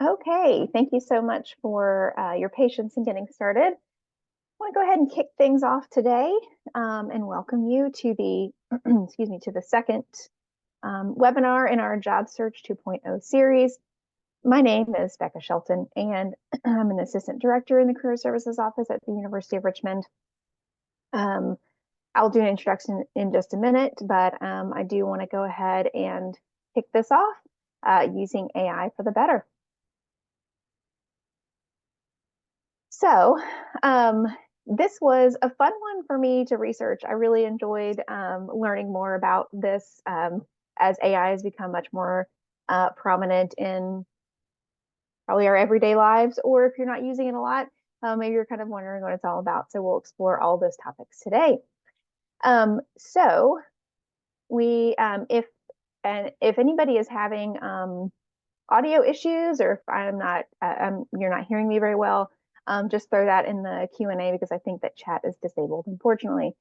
Okay, thank you so much for your patience in getting started. I want to go ahead and kick things off today and welcome you to the, excuse me, to the second webinar in our Job Search 2.0 series. My name is Becca Shelton, and I'm an assistant director in the Career Services Office at the University of Richmond. I'll do an introduction in just a minute, but I do want to go ahead and kick this off using AI for the better. So this was a fun one for me to research. I really enjoyed learning more about this as AI has become much more prominent in probably our everyday lives, or if you're not using it a lot, maybe you're kind of wondering what it's all about. So we'll explore all those topics today. So we, if anybody is having audio issues, or if you're not hearing me very well, just throw that in the Q&A because I think that chat is disabled, unfortunately.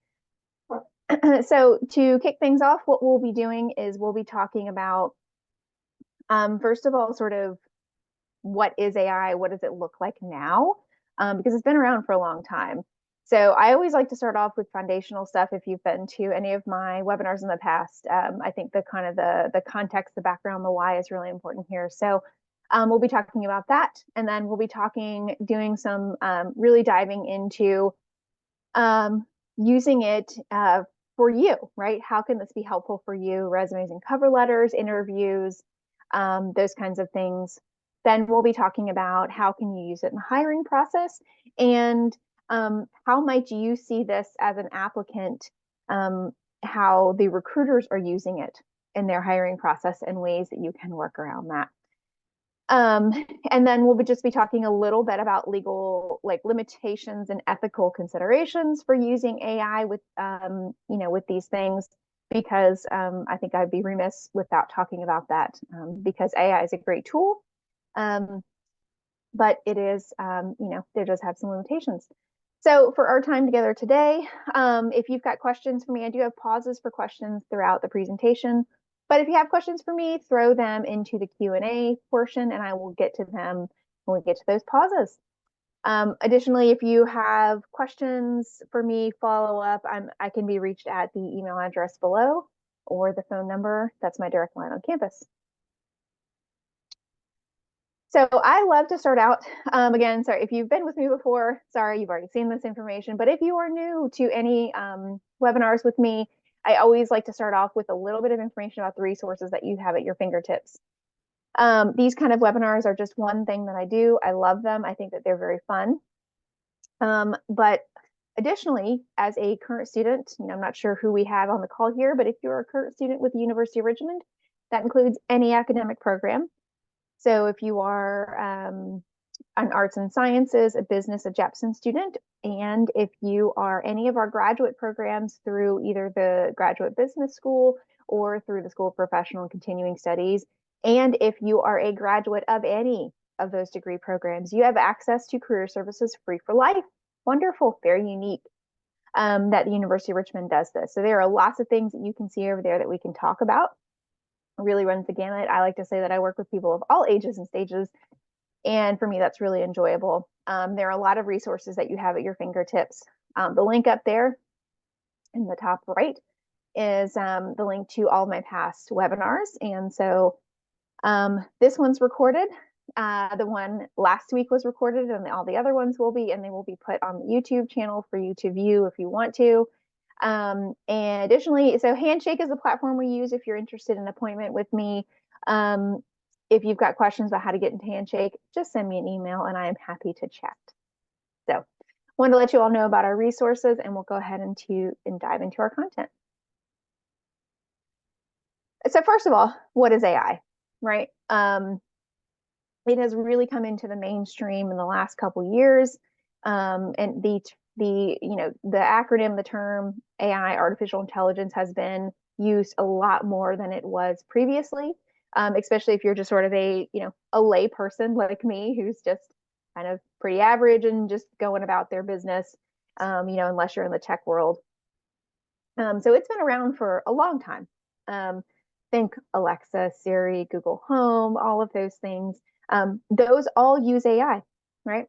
So to kick things off, what we'll be doing is we'll be talking about, first of all, sort of what is AI? What does it look like now? Because it's been around for a long time. So I always like to start off with foundational stuff. If you've been to any of my webinars in the past, I think the kind of the context, the background, the why is really important here. So we'll be talking about that, and then we'll be doing some really diving into using it for you, right? How can this be helpful for you? Resumes and cover letters, interviews, those kinds of things. Then we'll be talking about how can you use it in the hiring process, and how might you see this as an applicant, how the recruiters are using it in their hiring process and ways that you can work around that. And then we'll just be talking a little bit about legal limitations and ethical considerations for using AI with with these things, because I think I'd be remiss without talking about that, because AI is a great tool, but it is there does have some limitations. So for our time together today, if you've got questions for me, I do have pauses for questions throughout the presentation. But if you have questions for me, throw them into the Q&A portion, and I will get to them when we get to those pauses. Additionally, if you have questions for me, follow up, I can be reached at the email address below or the phone number. That's my direct line on campus. So I love to start out, again, sorry, if you've been with me before, sorry, you've already seen this information, but if you are new to any webinars with me, I always like to start off with a little bit of information about the resources that you have at your fingertips. These kind of webinars are just one thing that I do. I love them. I think that they're very fun. But additionally, as a current student, I'm not sure who we have on the call here, but if you're a current student with the University of Richmond, that includes any academic program. So if you are an arts and sciences, a business, a Jepson student, and if you are any of our graduate programs through either the graduate business school or through the School of Professional and Continuing Studies, and if you are a graduate of any of those degree programs, you have access to career services free for life. Wonderful, very unique that the University of Richmond does this. So there are lots of things that you can see over there that we can talk about. It really runs the gamut. I like to say that I work with people of all ages and stages, and for me, that's really enjoyable. There are a lot of resources that you have at your fingertips. The link up there in the top right is the link to all of my past webinars. And so this one's recorded. The one last week was recorded, and all the other ones will be, and they will be put on the YouTube channel for you to view if you want to. And additionally, so Handshake is the platform we use if you're interested in an appointment with me. If you've got questions about how to get into Handshake, just send me an email and I am happy to chat. So wanted to let you all know about our resources, and we'll go ahead and dive into our content. So first of all, what is AI, right? It has really come into the mainstream in the last couple years. And the acronym, the term AI, artificial intelligence, has been used a lot more than it was previously, especially if you're just sort of a lay person like me who's just kind of pretty average and just going about their business, unless you're in the tech world. So it's been around for a long time. Think Alexa, Siri, Google Home, all of those things. Those all use AI, right?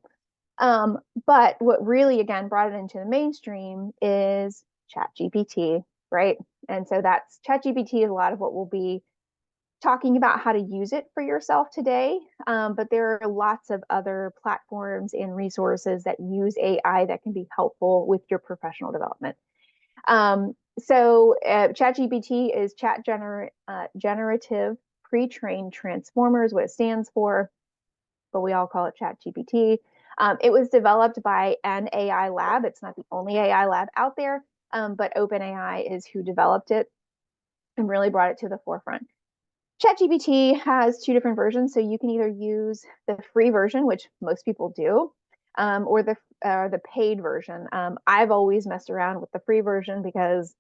But what really, again, brought it into the mainstream is ChatGPT, right? And so that's ChatGPT is a lot of what we'll be talking about how to use it for yourself today. But there are lots of other platforms and resources that use AI that can be helpful with your professional development. ChatGPT is generative pre-trained transformers, what it stands for, but we all call it ChatGPT. It was developed by an AI lab. It's not the only AI lab out there, but OpenAI is who developed it and really brought it to the forefront. ChatGPT has two different versions, so you can either use the free version, which most people do, or the paid version. I've always messed around with the free version because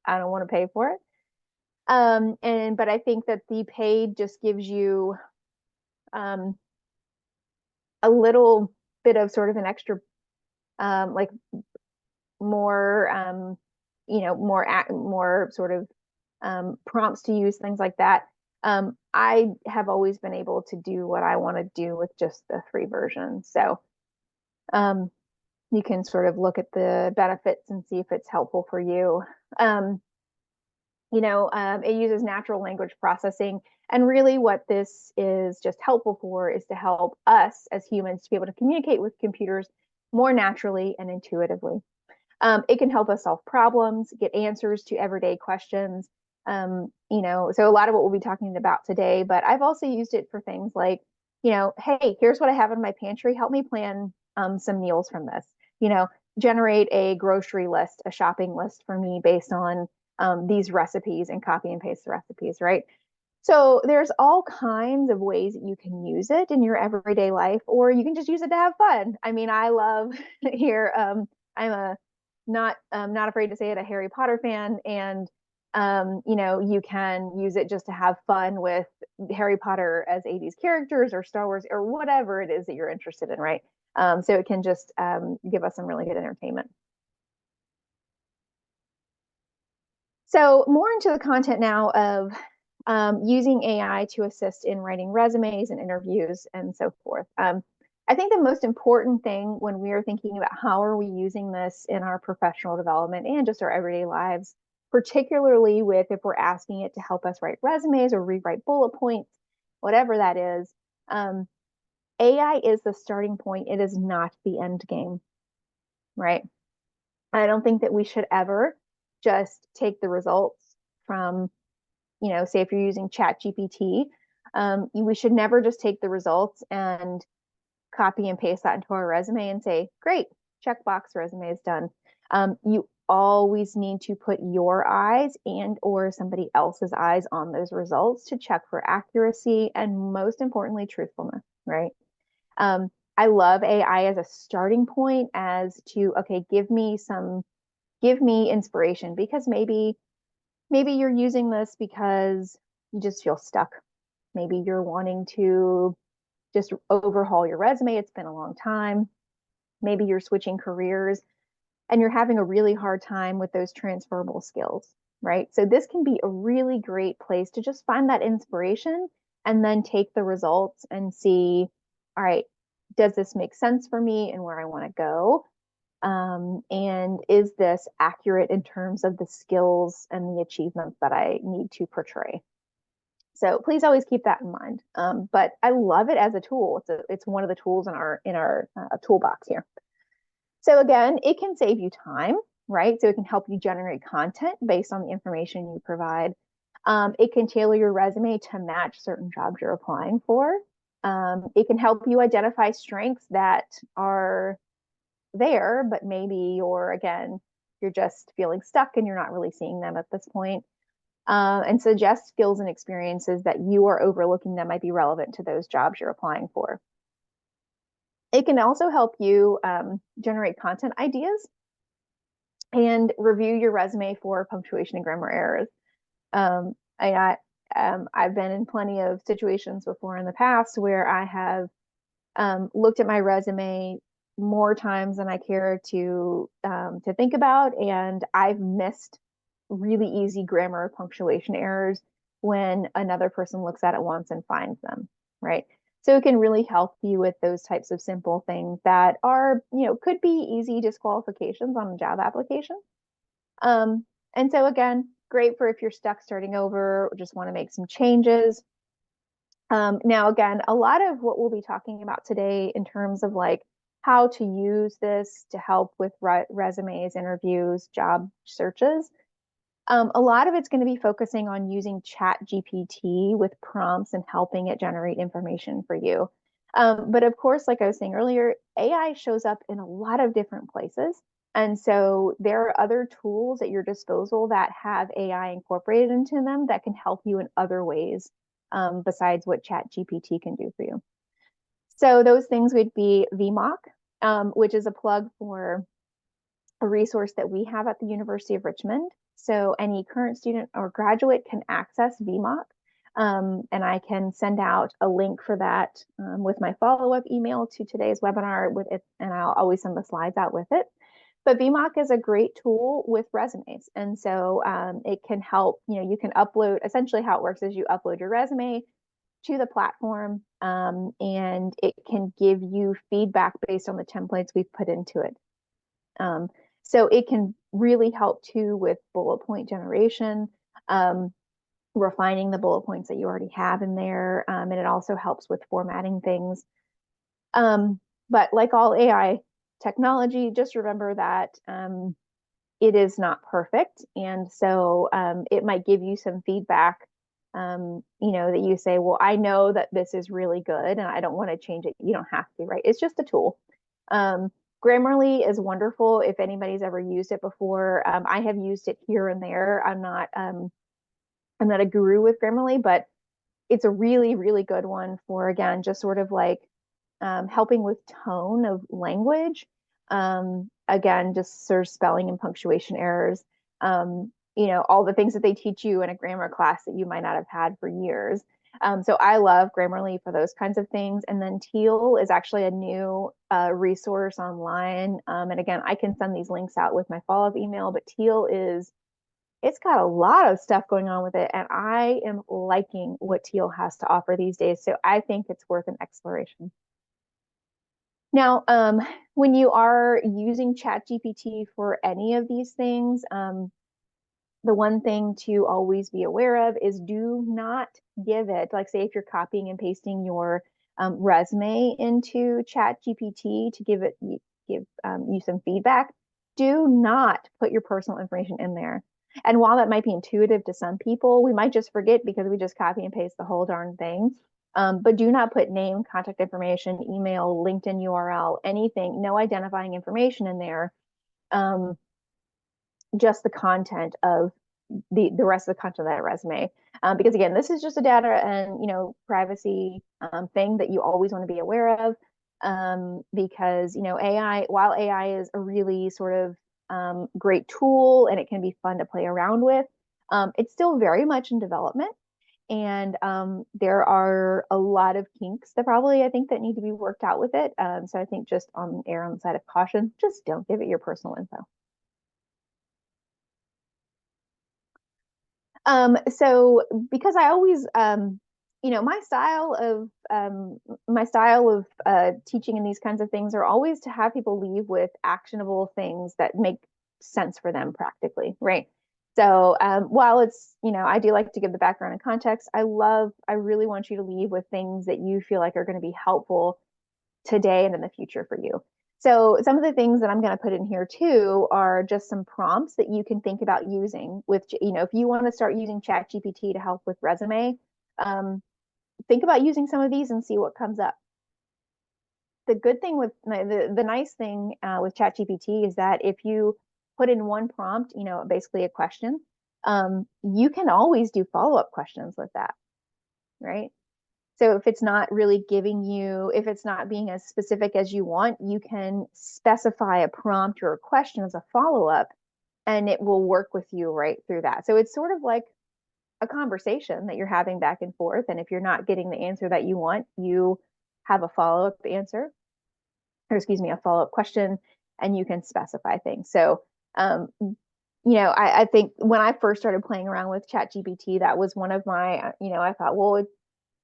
I don't want to pay for it. But I think that the paid just gives you a little bit of sort of an extra, like more, more sort of prompts to use, things like that. I have always been able to do what I want to do with just the free version. So you can sort of look at the benefits and see if it's helpful for you. It uses natural language processing. And really what this is just helpful for is to help us as humans to be able to communicate with computers more naturally and intuitively. It can help us solve problems, get answers to everyday questions. So a lot of what we'll be talking about today, but I've also used it for things like, hey, here's what I have in my pantry. Help me plan some meals from this. Generate a grocery list, a shopping list for me based on these recipes, and copy and paste the recipes, right? So there's all kinds of ways that you can use it in your everyday life, or you can just use it to have fun. I mean, I love here. I'm a not afraid to say it, a Harry Potter fan, and you can use it just to have fun with Harry Potter as 80s characters or Star Wars or whatever it is that you're interested in, right? So it can just give us some really good entertainment. So more into the content now of using AI to assist in writing resumes and interviews and so forth. I think the most important thing when we are thinking about how are we using this in our professional development and just our everyday lives, particularly with if we're asking it to help us write resumes or rewrite bullet points, whatever that is, AI is the starting point. It is not the end game, right? I don't think that we should ever just take the results from, say if you're using ChatGPT, we should never just take the results and copy and paste that into our resume and say, great, checkbox, resume is done. You always need to put your eyes and or somebody else's eyes on those results to check for accuracy and most importantly, truthfulness, right? I love AI as a starting point as to, okay, give me inspiration, because maybe you're using this because you just feel stuck. Maybe you're wanting to just overhaul your resume. It's been a long time. Maybe you're switching careers and you're having a really hard time with those transferable skills, right? So this can be a really great place to just find that inspiration and then take the results and see, all right, does this make sense for me and where I want to go? And is this accurate in terms of the skills and the achievements that I need to portray? So please always keep that in mind. But I love it as a tool. It's one of the tools in our toolbox here. So again, it can save you time, right? So it can help you generate content based on the information you provide. It can tailor your resume to match certain jobs you're applying for. It can help you identify strengths that are there, but maybe you're just feeling stuck and you're not really seeing them at this point. And suggest skills and experiences that you are overlooking that might be relevant to those jobs you're applying for. It can also help you generate content ideas and review your resume for punctuation and grammar errors. I've been in plenty of situations before in the past where I have looked at my resume more times than I care to think about, and I've missed really easy grammar or punctuation errors when another person looks at it once and finds them, right? So it can really help you with those types of simple things that are, could be easy disqualifications on a job application. Um, and so again, great for if you're stuck starting over or just want to make some changes. Now, again, a lot of what we'll be talking about today in terms of like how to use this to help with resumes, interviews, job searches, a lot of it's going to be focusing on using Chat GPT with prompts and helping it generate information for you. But of course, like I was saying earlier, AI shows up in a lot of different places. And so there are other tools at your disposal that have AI incorporated into them that can help you in other ways, besides what Chat GPT can do for you. So those things would be VMock, which is a plug for a resource that we have at the University of Richmond. So any current student or graduate can access VMock. And I can send out a link for that with my follow-up email to today's webinar with it, and I'll always send the slides out with it. But VMock is a great tool with resumes. And so it can help, you can upload, essentially how it works is you upload your resume to the platform, and it can give you feedback based on the templates we've put into it. So it can really help too with bullet point generation, refining the bullet points that you already have in there. And it also helps with formatting things. But like all AI technology, just remember that it is not perfect. And so it might give you some feedback, that you say, well, I know that this is really good and I don't want to change it. You don't have to, right? It's just a tool. Grammarly is wonderful if anybody's ever used it before. I have used it here and there. I'm not a guru with Grammarly, but it's a really, really good one for, again, just sort of like helping with tone of language. Again, just sort of spelling and punctuation errors. All the things that they teach you in a grammar class that you might not have had for years. So I love Grammarly for those kinds of things. And then Teal is actually a new resource online. And again, I can send these links out with my follow-up email, but Teal it's got a lot of stuff going on with it. And I am liking what Teal has to offer these days. So I think it's worth an exploration. Now, when you are using ChatGPT for any of these things, the one thing to always be aware of is do not give it, like say if you're copying and pasting your resume into ChatGPT to give you some feedback, do not put your personal information in there. And while that might be intuitive to some people, we might just forget because we just copy and paste the whole darn thing. But do not put name, contact information, email, LinkedIn URL, anything, no identifying information in there. Just the content of the rest of the content of that resume. Because again, this is just a data and privacy thing that you always want to be aware of. Because AI, while AI is a really sort of great tool and it can be fun to play around with, it's still very much in development. And there are a lot of kinks that probably I think that need to be worked out with it. So I think just err on the side of caution, just don't give it your personal info. So because I always, my style of teaching in these kinds of things are always to have people leave with actionable things that make sense for them practically, right? So while it's, I do like to give the background and context, I really want you to leave with things that you feel like are going to be helpful today and in the future for you. So some of the things that I'm going to put in here too are just some prompts that you can think about using with, if you want to start using ChatGPT to help with resume, think about using some of these and see what comes up. The good thing with the nice thing with ChatGPT is that if you put in one prompt, basically a question, you can always do follow-up questions with that, right? So if it's not really if it's not being as specific as you want, you can specify a prompt or a question as a follow-up, and it will work with you right through that. So it's sort of like a conversation that you're having back and forth. And if you're not getting the answer that you want, you have a follow-up answer, or excuse me, a follow-up question, and you can specify things. So, I think when I first started playing around with ChatGPT, that was one of my, I thought, well,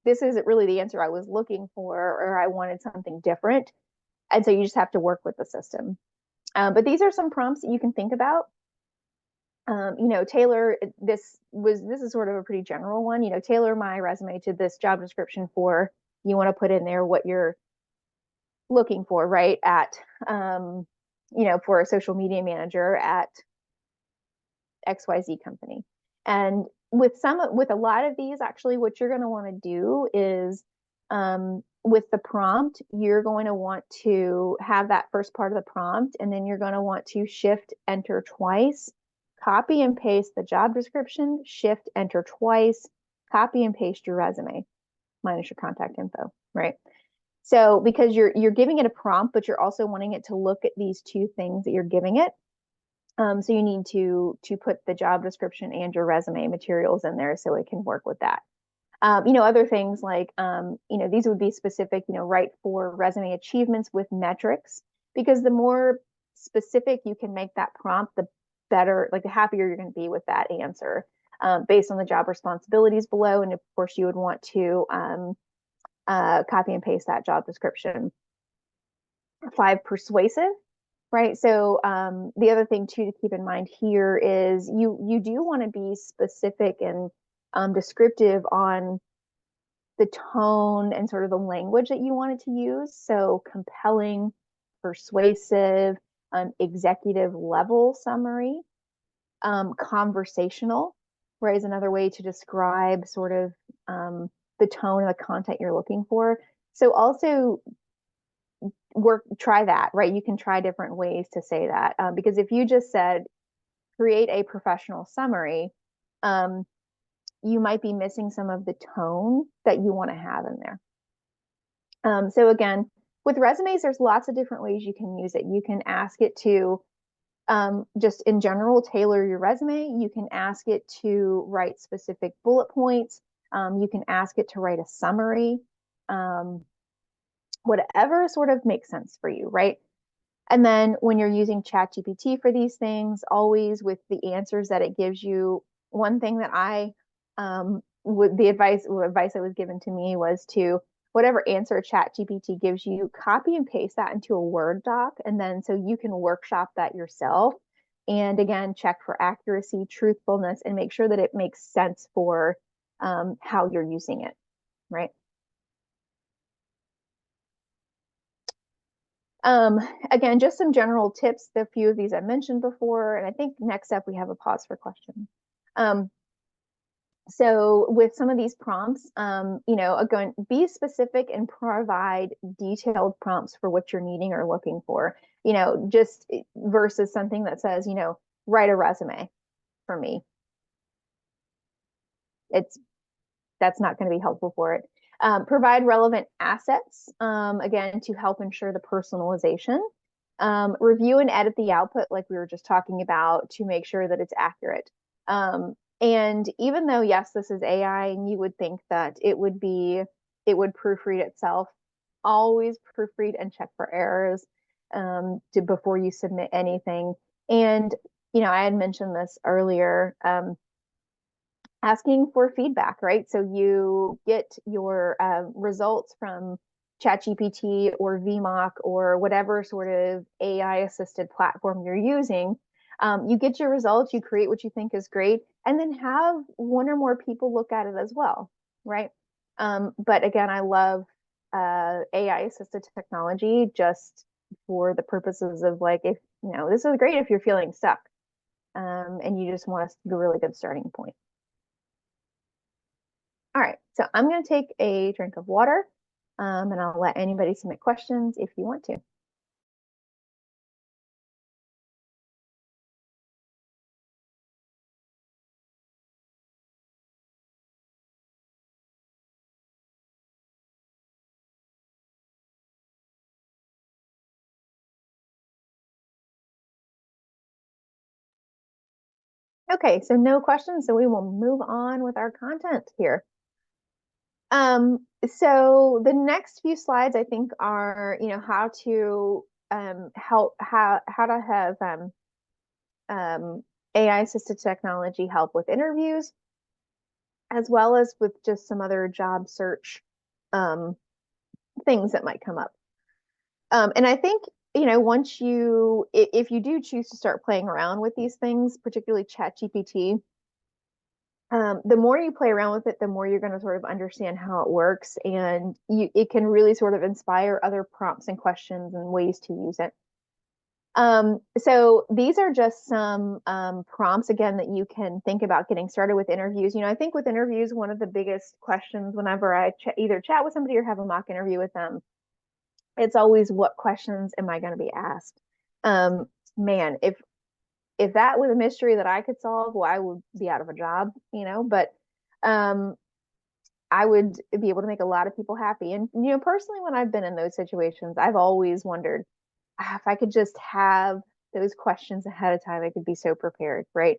this isn't really the answer I was looking for, or I wanted something different. And so you just have to work with the system. But these are some prompts that you can think about. Tailor, this is sort of a pretty general one, tailor my resume to this job description for, you want to put in there what you're looking for, right? For a social media manager at XYZ company. And with a lot of these, actually, what you're going to want to do is, with the prompt, you're going to want to have that first part of the prompt, and then you're going to want to shift enter twice, copy and paste the job description, shift enter twice, copy and paste your resume minus your contact info, right? So because you're giving it a prompt, but you're also wanting it to look at these two things that you're giving it. So you need to put the job description and your resume materials in there so it can work with that. Other things like, these would be specific, write for resume achievements with metrics, because the more specific you can make that prompt, the better, like the happier you're going to be with that answer, based on the job responsibilities below. And of course, you would want to copy and paste that job description. 5, persuasive. Right. So the other thing too to keep in mind here is you do want to be specific and descriptive on the tone and sort of the language that you wanted to use. So compelling, persuasive, executive level summary, conversational, right, is another way to describe sort of the tone and the content you're looking for. So also try that, right? You can try different ways to say that, because if you just said create a professional summary, you might be missing some of the tone that you want to have in there. So again, with resumes, there's lots of different ways you can use it. You can ask it to just in general tailor your resume. You can ask it to write specific bullet points. You can ask it to write a summary. Whatever sort of makes sense for you, right? And then when you're using ChatGPT for these things, always with the answers that it gives you, one thing that the advice that was given to me was to, whatever answer ChatGPT gives you, copy and paste that into a Word doc, and then so you can workshop that yourself. And again, check for accuracy, truthfulness, and make sure that it makes sense for how you're using it, right? Again, just some general tips. A few of these I mentioned before, and I think next up we have a pause for questions. So with some of these prompts, again, be specific and provide detailed prompts for what you're needing or looking for, just versus something that says, write a resume for me. That's not going to be helpful for it. Provide relevant assets, again, to help ensure the personalization. Review and edit the output, like we were just talking about, to make sure that it's accurate. And even though, yes, this is AI, and you would think that it would proofread itself, always proofread and check for errors before you submit anything. And, I had mentioned this earlier, asking for feedback, right? So you get your results from ChatGPT or VMock or whatever sort of AI assisted platform you're using. You get your results, you create what you think is great, and then have one or more people look at it as well, right? But again, I love AI assisted technology just for the purposes of, like, if this is great if you're feeling stuck, and you just want a really good starting point. All right, so I'm going to take a drink of water, and I'll let anybody submit questions if you want to. Okay, so no questions, so we will move on with our content here. So the next few slides, I think, are, how to how to have AI assisted technology help with interviews. as well as with just some other job search um, things that might come up. And I think, once if you do choose to start playing around with these things, particularly ChatGPT, the more you play around with it, the more you're going to sort of understand how it works, and it can really sort of inspire other prompts and questions and ways to use it. So these are just some prompts again that you can think about getting started with interviews. I think with interviews, one of the biggest questions whenever I either chat with somebody or have a mock interview with them, it's always, what questions am I going to be asked? Um, Man, if that was a mystery that I could solve, well, I would be out of a job. But um, I would be able to make a lot of people happy. And personally, when I've been in those situations, I've always wondered, if I could just have those questions ahead of time, I could be so prepared, right?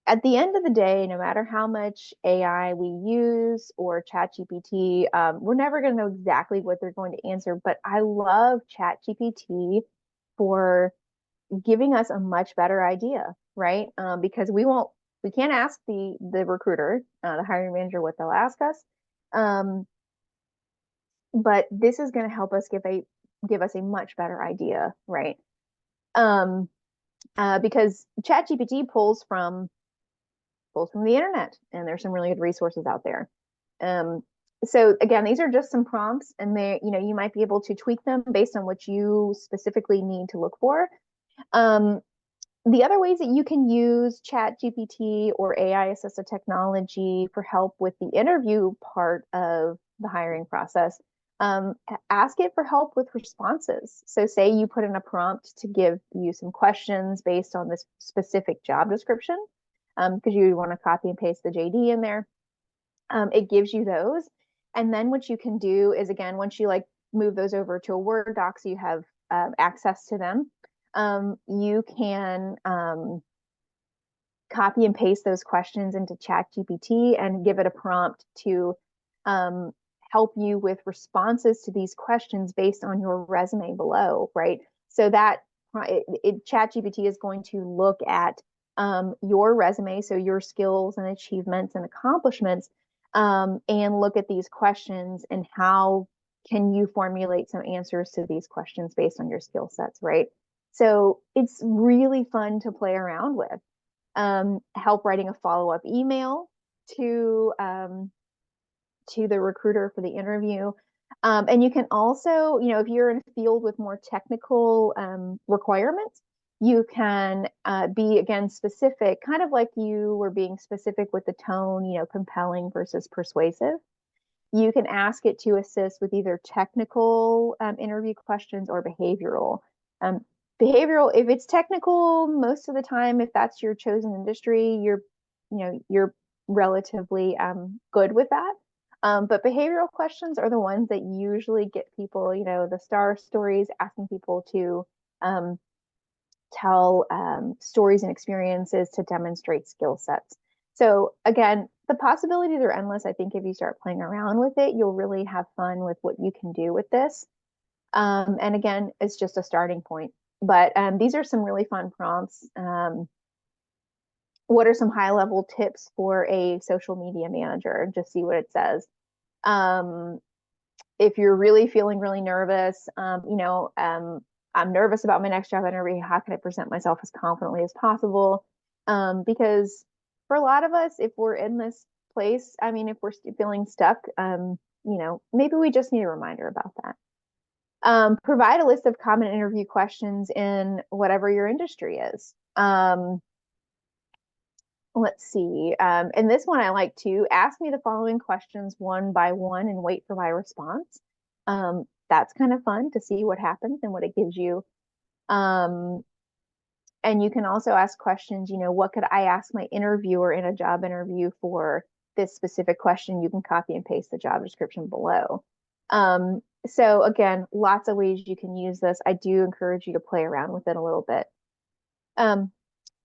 At the end of the day, no matter how much AI we use or ChatGPT, we're never going to know exactly what they're going to answer. But I love ChatGPT for giving us a much better idea, right? Because we can't ask the recruiter, the hiring manager, what they'll ask us. Um, but this is going to help us give us a much better idea, right? Um, because ChatGPT pulls from the internet, and there's some really good resources out there. Um, so again, these are just some prompts, and you might be able to tweak them based on what you specifically need to look for. Um, the other ways that you can use ChatGPT or AI assisted technology for help with the interview part of the hiring process, ask it for help with responses. So, say you put in a prompt to give you some questions based on this specific job description, because you want to copy and paste the JD in there. It gives you those. And then what you can do is, again, once you move those over to a Word doc so you have access to them, you can copy and paste those questions into ChatGPT and give it a prompt to um, help you with responses to these questions based on your resume below, right? So that ChatGPT is going to look at your resume, so your skills and achievements and accomplishments, and look at these questions and how can you formulate some answers to these questions based on your skill sets, right? So it's really fun to play around with. Help writing a follow-up email to the recruiter for the interview. And you can also, if you're in a field with more technical requirements, you can be, again, specific, kind of like you were being specific with the tone, compelling versus persuasive. You can ask it to assist with either technical interview questions or behavioral. Um, Behavioral, if it's technical, most of the time, if that's your chosen industry, you're relatively good with that. But behavioral questions are the ones that usually get people, the star stories, asking people to um, tell stories and experiences to demonstrate skill sets. So again, the possibilities are endless. I think if you start playing around with it, you'll really have fun with what you can do with this. And again, it's just a starting point. But these are some really fun prompts. What are some high level tips for a social media manager? Just see what it says. Um, if you're really feeling really nervous, I'm nervous about my next job interview. How can I present myself as confidently as possible? Because for a lot of us, if we're in this place, I mean, if we're feeling stuck, maybe we just need a reminder about that. Provide a list of common interview questions in whatever your industry is. Let's see. And this one I like to ask me the following questions one by one and wait for my response. That's kind of fun to see what happens and what it gives you. And you can also ask questions, what could I ask my interviewer in a job interview for this specific question? You can copy and paste the job description below. So again, lots of ways you can use this. I do encourage you to play around with it a little bit.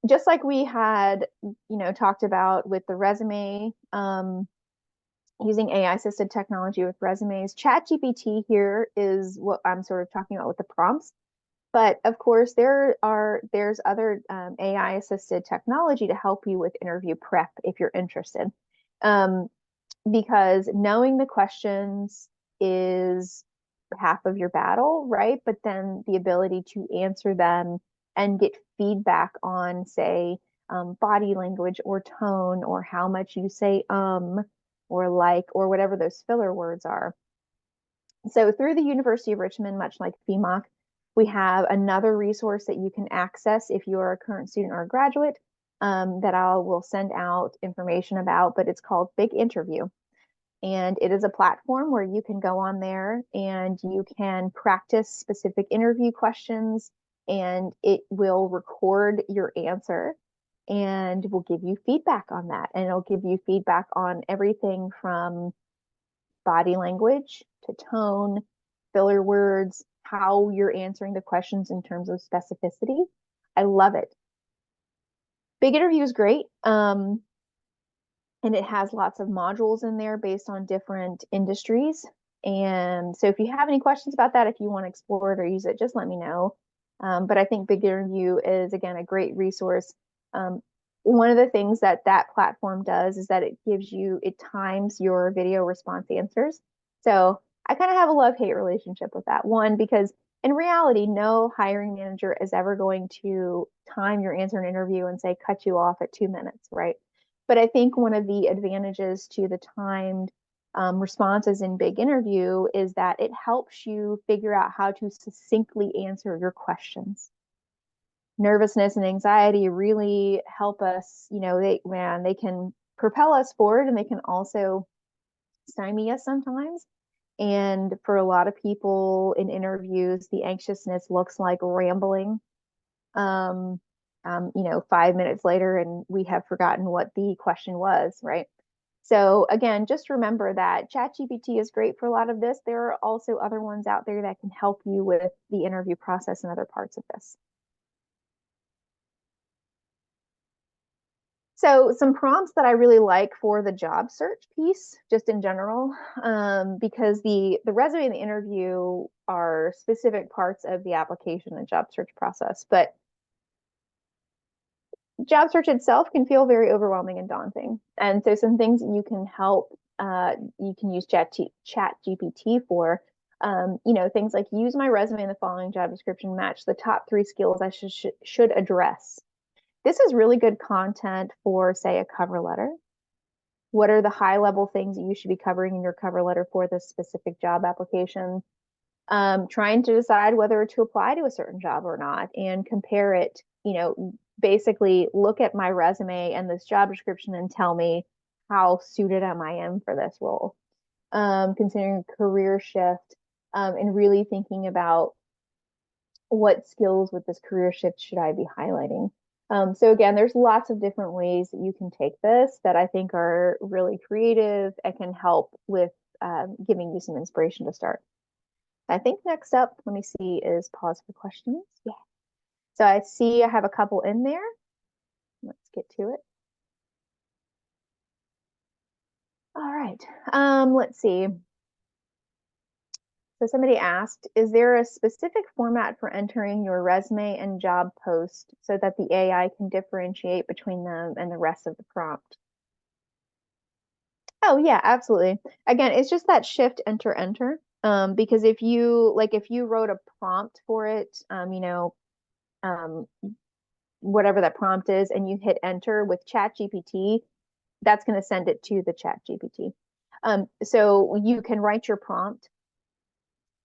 Just like we had, talked about with the resume, using AI assisted technology with resumes, ChatGPT here is what I'm sort of talking about with the prompts. But of course, there's other AI assisted technology to help you with interview prep if you're interested. because knowing the questions is half of your battle, right? But then the ability to answer them and get feedback on, say, body language or tone or how much you say or like or whatever those filler words are. So through the University of Richmond, much like FEMOC, we have another resource that you can access if you are a current student or a graduate that I will send out information about, but it's called Big Interview. And it is a platform where you can go on there and you can practice specific interview questions, and it will record your answer and will give you feedback on that. And it'll give you feedback on everything from body language to tone, filler words, how you're answering the questions in terms of specificity. I love it. Big Interview is great. And it has lots of modules in there based on different industries. And so if you have any questions about that, if you want to explore it or use it, just let me know. But I think Big Interview is, again, a great resource. One of the things that that platform does is that it times your video response answers. So I kind of have a love-hate relationship with that. One, because in reality, no hiring manager is ever going to time your answer in an interview and say, cut you off at 2 minutes, right? But I think one of the advantages to the timed responses in Big Interview is that it helps you figure out how to succinctly answer your questions. Nervousness and anxiety really help us, they can propel us forward, and they can also stymie us sometimes. And for a lot of people in interviews, the anxiousness looks like rambling. 5 minutes later, and we have forgotten what the question was, right? So again, just remember that ChatGPT is great for a lot of this. There are also other ones out there that can help you with the interview process and other parts of this. So some prompts that I really like for the job search piece, just in general, because the resume and the interview are specific parts of the application and job search process, but job search itself can feel very overwhelming and daunting. And so some things that you can you can use Chat GPT for, things like use my resume in the following job description, match the top 3 skills I should address. This is really good content for, say, a cover letter. What are the high level things that you should be covering in your cover letter for this specific job application? Trying to decide whether to apply to a certain job or not and compare it, basically look at my resume and this job description and tell me how suited I am for this role. Considering a career shift, and really thinking about what skills with this career shift should I be highlighting. So again, there's lots of different ways that you can take this that I think are really creative and can help with giving you some inspiration to start. I think next up, let me see, is pause for questions. Yeah. So I see I have a couple in there. Let's get to it. All right. Let's see. So somebody asked, is there a specific format for entering your resume and job post so that the AI can differentiate between them and the rest of the prompt? Oh yeah, absolutely. Again, it's just that shift enter enter. Because if you wrote a prompt for it, um, whatever that prompt is, and you hit enter with ChatGPT, that's going to send it to the ChatGPT. So you can write your prompt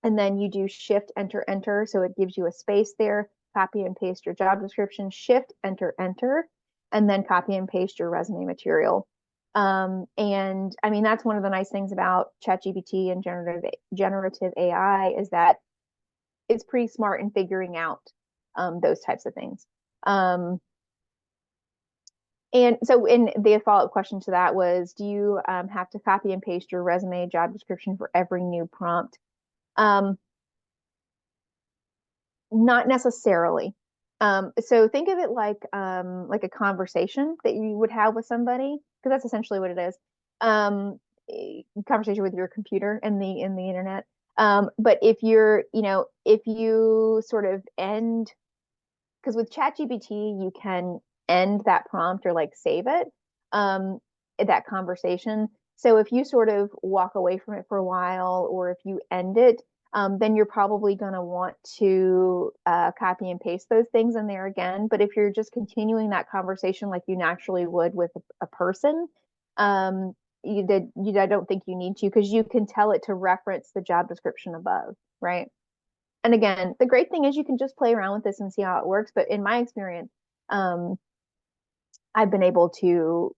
and then you do shift enter enter. So it gives you a space there, copy and paste your job description, shift enter enter, and then copy and paste your resume material. And I mean, that's one of the nice things about ChatGPT and generative AI is that it's pretty smart in figuring out those types of things. And so in the follow-up question to that was, do you have to copy and paste your resume job description for every new prompt? Not necessarily. So think of it like a conversation that you would have with somebody, because that's essentially what it is. Conversation with your computer in the internet. But if if you sort of end, because with ChatGPT you can end that prompt or like save it, that conversation. So if you sort of walk away from it for a while, or if you end it, then you're probably going to want to copy and paste those things in there again. But if you're just continuing that conversation like you naturally would with a person, um, I don't think you need to, because you can tell it to reference the job description above, right? And again, the great thing is you can just play around with this and see how it works. But in my experience, um, I've been able to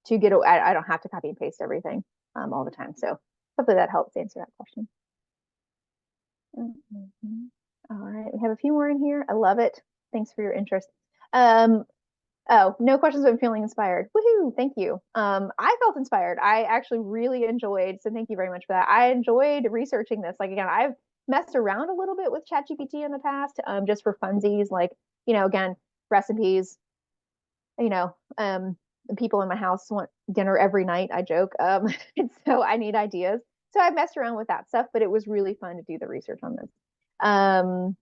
get, I don't have to copy and paste everything all the time. So hopefully that helps answer that question. Mhm. All right, we have a few more in here. I love it. Thanks for your interest. Um, oh, no questions, but I'm feeling inspired. Woohoo! Thank you. I felt inspired. I actually really enjoyed, so thank you very much for that. I enjoyed researching this. Like again, I've messed around a little bit with ChatGPT in the past, just for funsies, like, again, recipes, you know, people in my house want dinner every night, I joke. And so I need ideas. So I messed around with that stuff, but it was really fun to do the research on this. Um,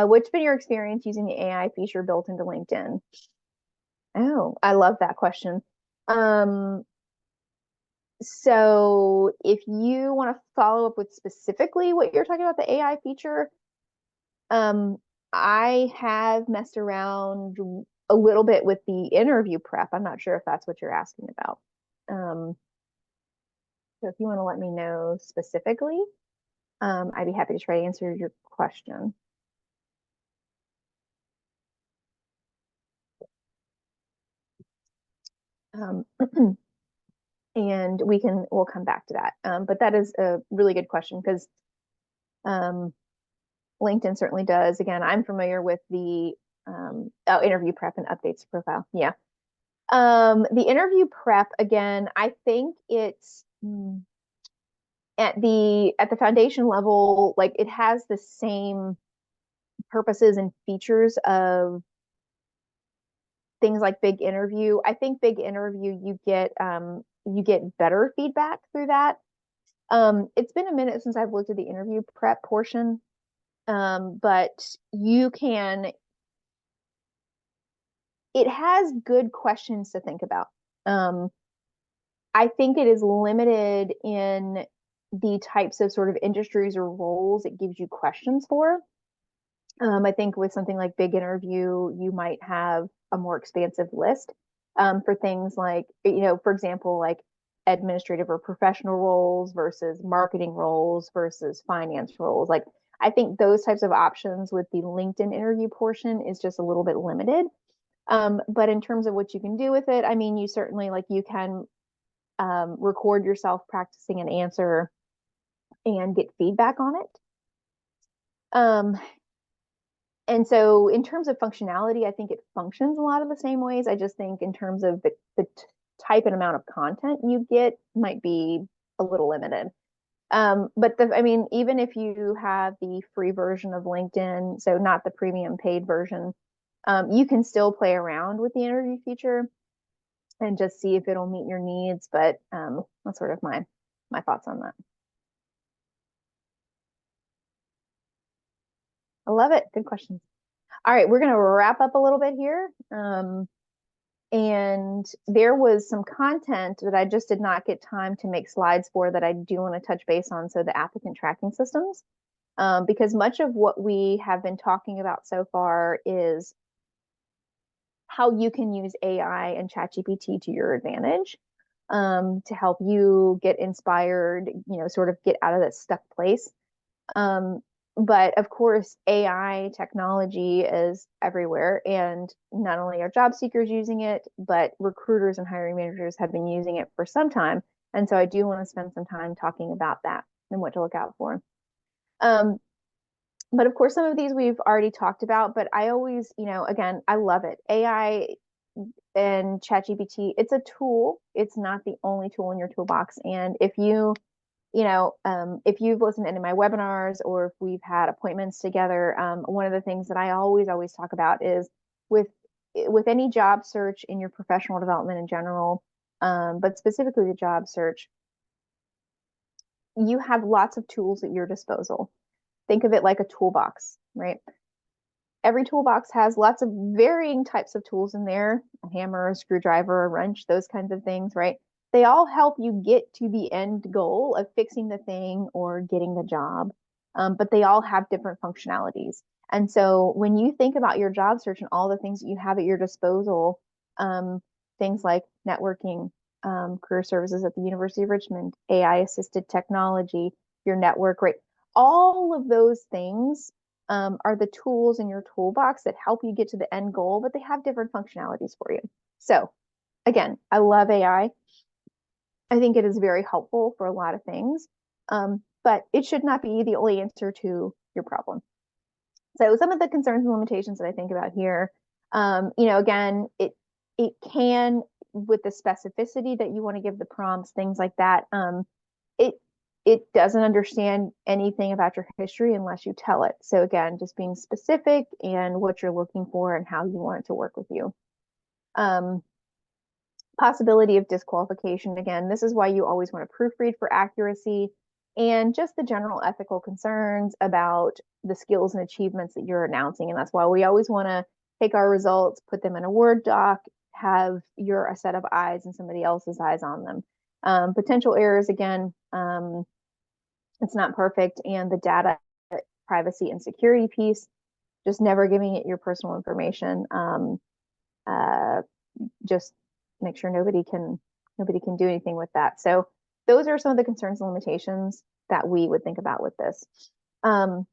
what's been your experience using the AI feature built into LinkedIn? Oh, I love that question. Um, so if you want to follow up with specifically what you're talking about, the AI feature, um, I have messed around a little bit with the interview prep. I'm not sure if that's what you're asking about. Um, so if you want to let me know specifically, I'd be happy to try to answer your question. Um, and we'll come back to that. But that is a really good question because um, LinkedIn certainly does. Again, I'm familiar with the interview prep and updates profile. Yeah. The interview prep, again, I think it's at the foundation level, like it has the same purposes and features of things like Big Interview. I think Big Interview, you get better feedback through that. It's been a minute since I've looked at the interview prep portion, but it has good questions to think about. Um, I think it is limited in the types of sort of industries or roles it gives you questions for. I think with something like Big Interview, you might have a more expansive list for things like, for example, like administrative or professional roles versus marketing roles versus finance roles. Like, I think those types of options with the LinkedIn interview portion is just a little bit limited. But in terms of what you can do with it, I mean, you certainly like you can record yourself practicing an answer and get feedback on it. And so in terms of functionality, I think it functions a lot of the same ways. I just think in terms of the type and amount of content you get might be a little limited. But I mean, even if you have the free version of LinkedIn, so not the premium paid version, you can still play around with the interview feature and just see if it'll meet your needs. But that's sort of my thoughts on that. I love it. Good questions. All right, we're going to wrap up a little bit here. And there was some content that I just did not get time to make slides for that I do want to touch base on. So the applicant tracking systems, because much of what we have been talking about so far is how you can use AI and ChatGPT to your advantage, to help you get inspired, sort of get out of that stuck place. Um, but of course, AI technology is everywhere, and not only are job seekers using it, but recruiters and hiring managers have been using it for some time. And so I do want to spend some time talking about that and what to look out for. Um, but of course, some of these we've already talked about, but I always, again, I love it. AI and ChatGPT, it's a tool. It's not the only tool in your toolbox. And if you've listened to any of my webinars or if we've had appointments together, one of the things that I always talk about is with any job search in your professional development in general, but specifically the job search, you have lots of tools at your disposal. Think of it like a toolbox, right? every toolbox has lots of varying types of tools in there, a hammer, a screwdriver, a wrench, those kinds of things, right? They all help you get to the end goal of fixing the thing or getting the job, but they all have different functionalities. And so when you think about your job search and all the things that you have at your disposal, um, things like networking, career services at the University of Richmond, AI assisted technology, your network, right? All of those things are the tools in your toolbox that help you get to the end goal, but they have different functionalities for you. So again, I love AI. I think it is very helpful for a lot of things, but it should not be the only answer to your problem. So some of the concerns and limitations that I think about here, again, it can, with the specificity that you want to give the prompts, things like that, it it doesn't understand anything about your history unless you tell it. So again, just being specific and what you're looking for and how you want it to work with you. Um, Possibility of disqualification. Again, this is why you always want to proofread for accuracy and just the general ethical concerns about the skills and achievements that you're announcing. And that's why we always want to take our results, put them in a Word doc, have a set of eyes and somebody else's eyes on them. Potential errors, again, it's not perfect. And the data privacy and security piece, just never giving it your personal information. Just make sure nobody can do anything with that. So those are some of the concerns and limitations that we would think about with this. Now,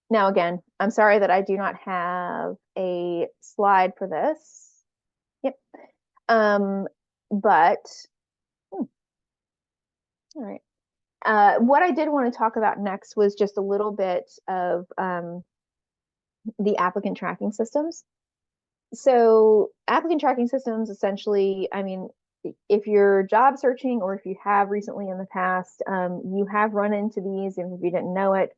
again, I'm sorry that I do not have a slide for this. Yep. But all right. What I did want to talk about next was just a little bit of the applicant tracking systems. So applicant tracking systems, essentially, I mean, if you're job searching or if you have recently in the past, you have run into these, and if you didn't know it,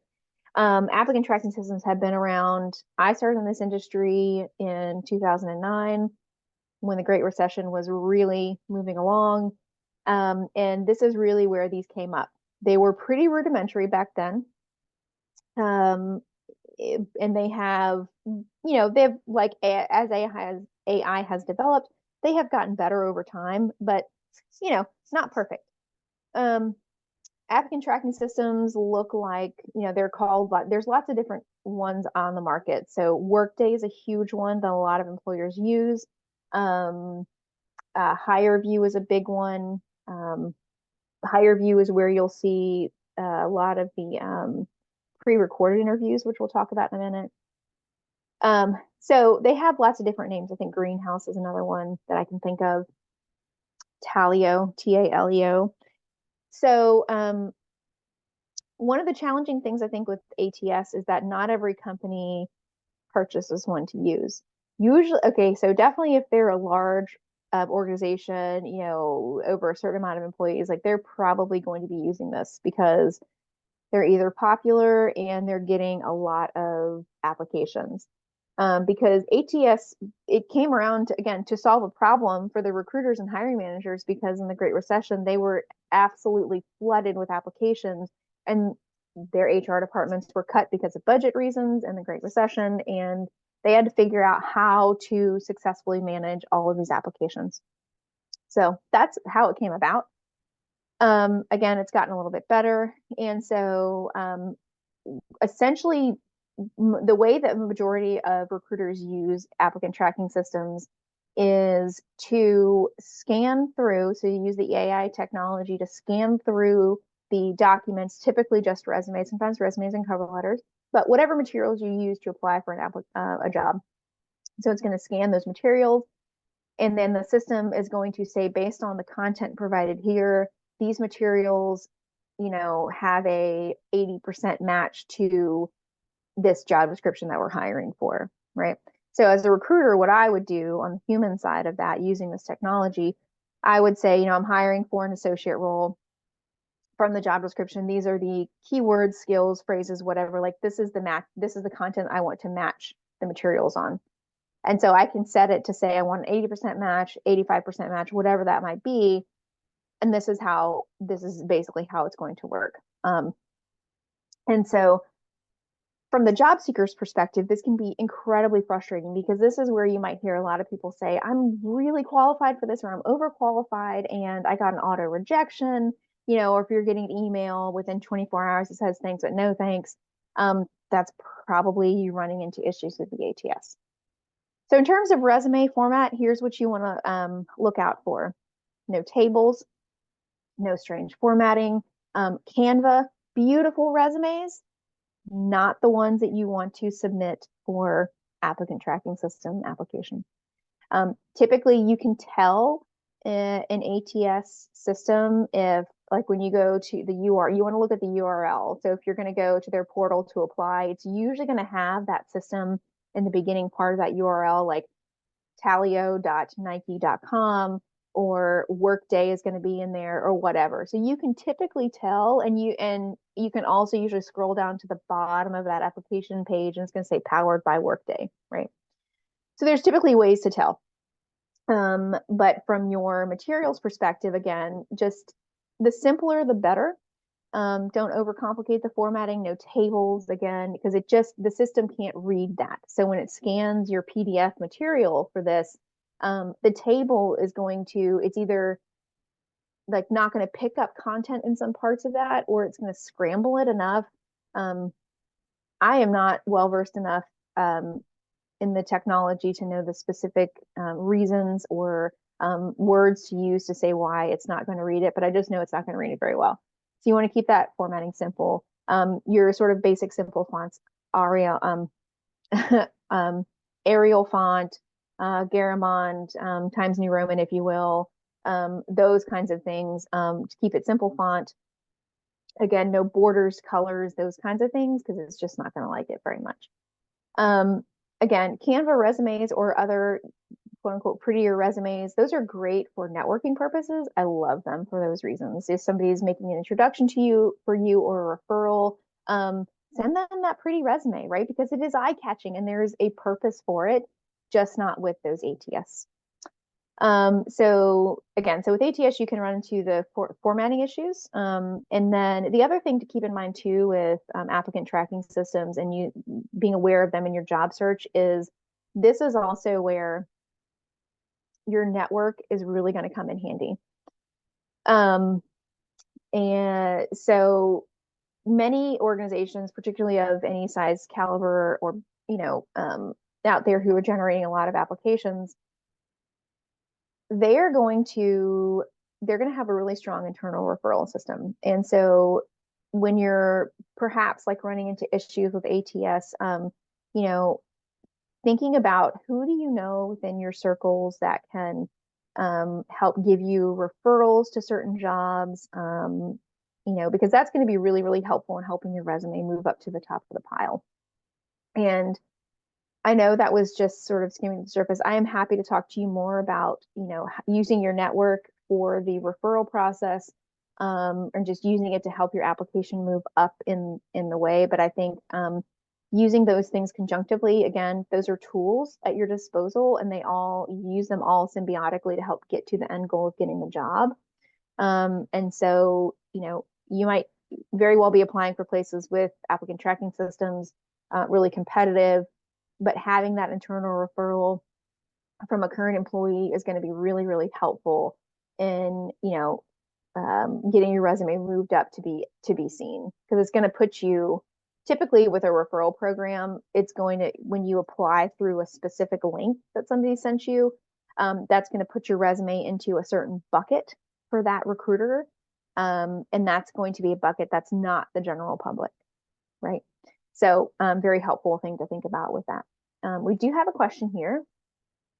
applicant tracking systems have been around. I started in this industry in 2009 when the Great Recession was really moving along. And this is really where these came up. They were pretty rudimentary back then. And they have, they've like as AI has developed, they have gotten better over time, but it's not perfect. Applicant tracking systems look like, they're called, but there's lots of different ones on the market. So Workday is a huge one that a lot of employers use. HireVue is a big one. HireVue is where you'll see a lot of the pre-recorded interviews, which we'll talk about in a minute. So they have lots of different names. I think Greenhouse is another one that I can think of. Taleo, Taleo. So one of the challenging things I think with ATS is that not every company purchases one to use. Usually, okay, so definitely if they're a large organization, over a certain amount of employees, like they're probably going to be using this because they're either popular and they're getting a lot of applications. Because ATS, it came around again to solve a problem for the recruiters and hiring managers, because in the Great Recession, they were absolutely flooded with applications, and their HR departments were cut because of budget reasons and the Great Recession, and they had to figure out how to successfully manage all of these applications. So that's how it came about. Again, it's gotten a little bit better. And so essentially, the way that the majority of recruiters use applicant tracking systems is to scan through. So you use the AI technology to scan through the documents, typically just resumes, sometimes resumes and cover letters, but whatever materials you use to apply for a job. So it's going to scan those materials, and then the system is going to say, based on the content provided here, these materials, have a 80% match to this job description that we're hiring for, right? So as a recruiter, what I would do on the human side of that using this technology, I would say, I'm hiring for an associate role. From the job description, these are the keywords, skills, phrases, whatever, like this is the match, this is the content I want to match the materials on. And so I can set it to say I want an 80% match, 85% match, whatever that might be. And this is basically how it's going to work. And so from the job seeker's perspective, this can be incredibly frustrating because this is where you might hear a lot of people say, I'm really qualified for this, or I'm overqualified and I got an auto rejection, or if you're getting an email within 24 hours that says thanks, but no thanks, that's probably you running into issues with the ATS. So in terms of resume format, here's what you want to look out for. No tables, no strange formatting. Canva, beautiful resumes, not the ones that you want to submit for applicant tracking system application. Typically, you can tell an ATS system if, like, when you go to the URL, you want to look at the URL. So if you're going to go to their portal to apply, it's usually going to have that system in the beginning part of that URL, like talio.nike.com, or Workday is going to be in there, or whatever. So you can typically tell, and you can also usually scroll down to the bottom of that application page and it's going to say powered by Workday, right? So there's typically ways to tell. But from your materials perspective, again, just the simpler the better. Don't overcomplicate the formatting, no tables again, because the system can't read that. So when it scans your PDF material for this, the table is it's either like not going to pick up content in some parts of that, or it's going to scramble it enough. I am not well versed enough in the technology to know the specific reasons or words to use to say why it's not going to read it, but I just know it's not going to read it very well. So you want to keep that formatting simple. Your sort of basic simple fonts, Arial, Arial font, Garamond, Times New Roman, if you will, those kinds of things, to keep it simple font. Again, no borders, colors, those kinds of things, because it's just not going to like it very much. Again, Canva resumes or other quote unquote prettier resumes, those are great for networking purposes. I love them for those reasons. If somebody's making an introduction to you or a referral, send them that pretty resume, right? Because it is eye-catching and there's a purpose for it, just not with those ATS. So with ATS, you can run into the formatting issues. And then the other thing to keep in mind too with applicant tracking systems and you being aware of them in your job search is this is also where your network is really going to come in handy. And so many organizations, particularly of any size caliber or, out there who are generating a lot of applications, they're going to have a really strong internal referral system. And so when you're perhaps like running into issues with ATS, thinking about who do you know within your circles that can help give you referrals to certain jobs, because that's going to be really, really helpful in helping your resume move up to the top of the pile. And I know that was just sort of skimming the surface. I am happy to talk to you more about, using your network for the referral process, and just using it to help your application move up in the way. But I think using those things conjunctively, again, those are tools at your disposal, and you use them all symbiotically to help get to the end goal of getting the job. And so, you might very well be applying for places with applicant tracking systems, really competitive, but having that internal referral from a current employee is going to be really, really helpful in, getting your resume moved up to be seen, because it's going to put you, typically with a referral program, it's going to, when you apply through a specific link that somebody sent you, that's going to put your resume into a certain bucket for that recruiter. And that's going to be a bucket that's not the general public, right? So very helpful thing to think about with that. We do have a question here,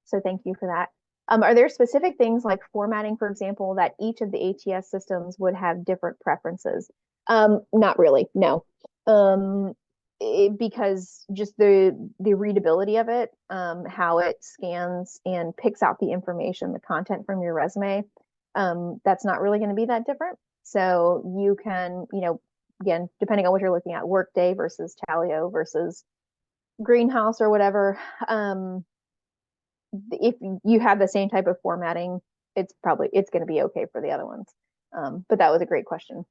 so thank you for that. Are there specific things like formatting, for example, that each of the ATS systems would have different preferences? Not really, no. Because just the readability of it, how it scans and picks out the information, the content from your resume, that's not really going to be that different. So you can, again, depending on what you're looking at, Workday versus Talio versus Greenhouse or whatever, if you have the same type of formatting, it's going to be okay for the other ones. But that was a great question.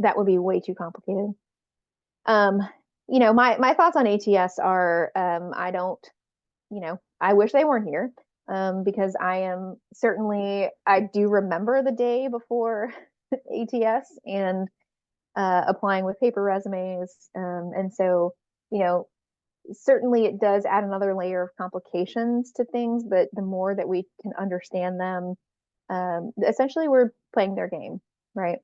That would be way too complicated. my thoughts on ATS are, I don't, I wish they weren't here, because I do remember the day before ATS and applying with paper resumes. And so, you know, certainly it does add another layer of complications to things, but the more that we can understand them, essentially we're playing their game, right?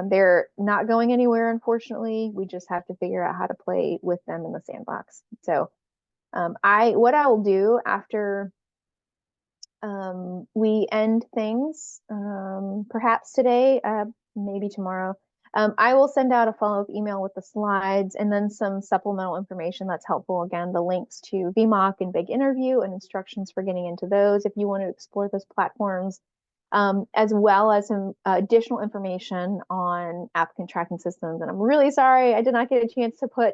They're not going anywhere, unfortunately. We just have to figure out how to play with them in the sandbox. So, what I will do after we end things, perhaps today, maybe tomorrow. I will send out a follow-up email with the slides and then some supplemental information that's helpful. Again, the links to VMOC and Big Interview and instructions for getting into those if you want to explore those platforms, as well as some additional information on applicant tracking systems. And I'm really sorry I did not get a chance to put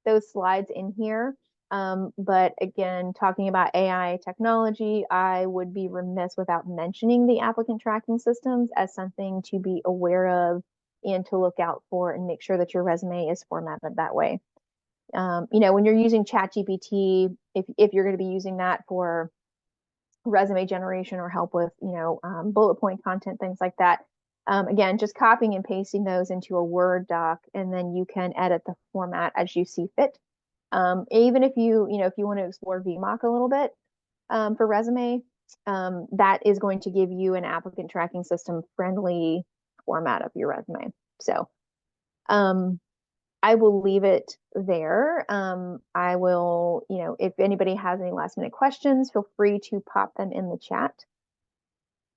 those slides in here. But again, talking about AI technology, I would be remiss without mentioning the applicant tracking systems as something to be aware of and to look out for and make sure that your resume is formatted that way. When you're using ChatGPT, if you're going to be using that for resume generation or help with, bullet point content, things like that. Again, just copying and pasting those into a Word doc, and then you can edit the format as you see fit. Even if if you want to explore VMOC a little bit for resume, that is going to give you an applicant tracking system friendly format of your resume. So I will leave it there. I will, if anybody has any last minute questions, feel free to pop them in the chat.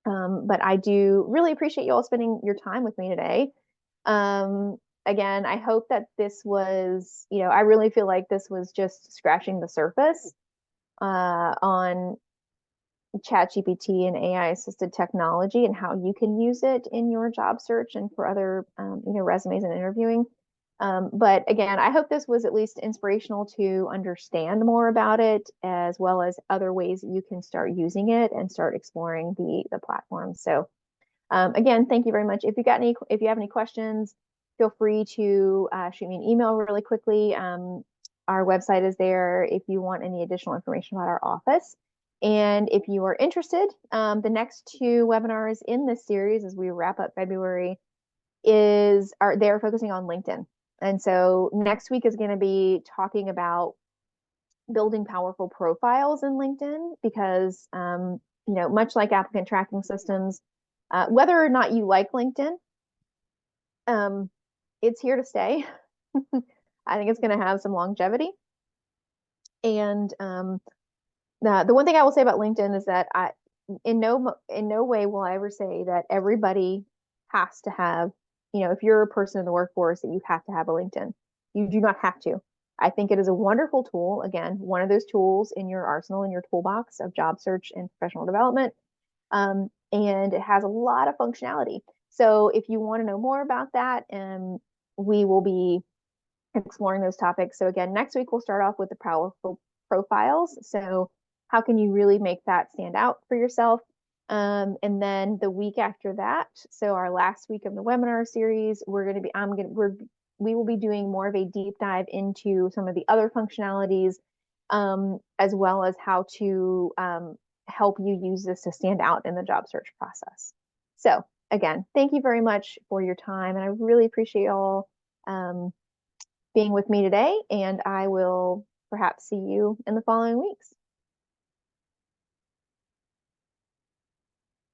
But I do really appreciate you all spending your time with me today. Again, I hope that this was, I really feel like this was just scratching the surface on ChatGPT and AI assisted technology and how you can use it in your job search and for other, resumes and interviewing. But again, I hope this was at least inspirational to understand more about it, as well as other ways that you can start using it and start exploring the platform. So again, thank you very much. If you have any questions, feel free to shoot me an email really quickly. Our website is there if you want any additional information about our office. And if you are interested, the next two webinars in this series as we wrap up February they're focusing on LinkedIn. And so next week is going to be talking about building powerful profiles in LinkedIn because, much like applicant tracking systems, whether or not you like LinkedIn, it's here to stay. I think it's going to have some longevity. And the one thing I will say about LinkedIn is that in no way will I ever say that everybody has to have, if you're a person in the workforce, that you have to have a LinkedIn. You do not have to. I think it is a wonderful tool. Again, one of those tools in your arsenal, in your toolbox of job search and professional development. And it has a lot of functionality. So if you want to know more about that, we will be exploring those topics. So again, next week we'll start off with the powerful profiles. So how can you really make that stand out for yourself? And then the week after that, so our last week of the webinar series, we will be doing more of a deep dive into some of the other functionalities, as well as how to help you use this to stand out in the job search process. So again, thank you very much for your time, and I really appreciate you all being with me today, and I will perhaps see you in the following weeks.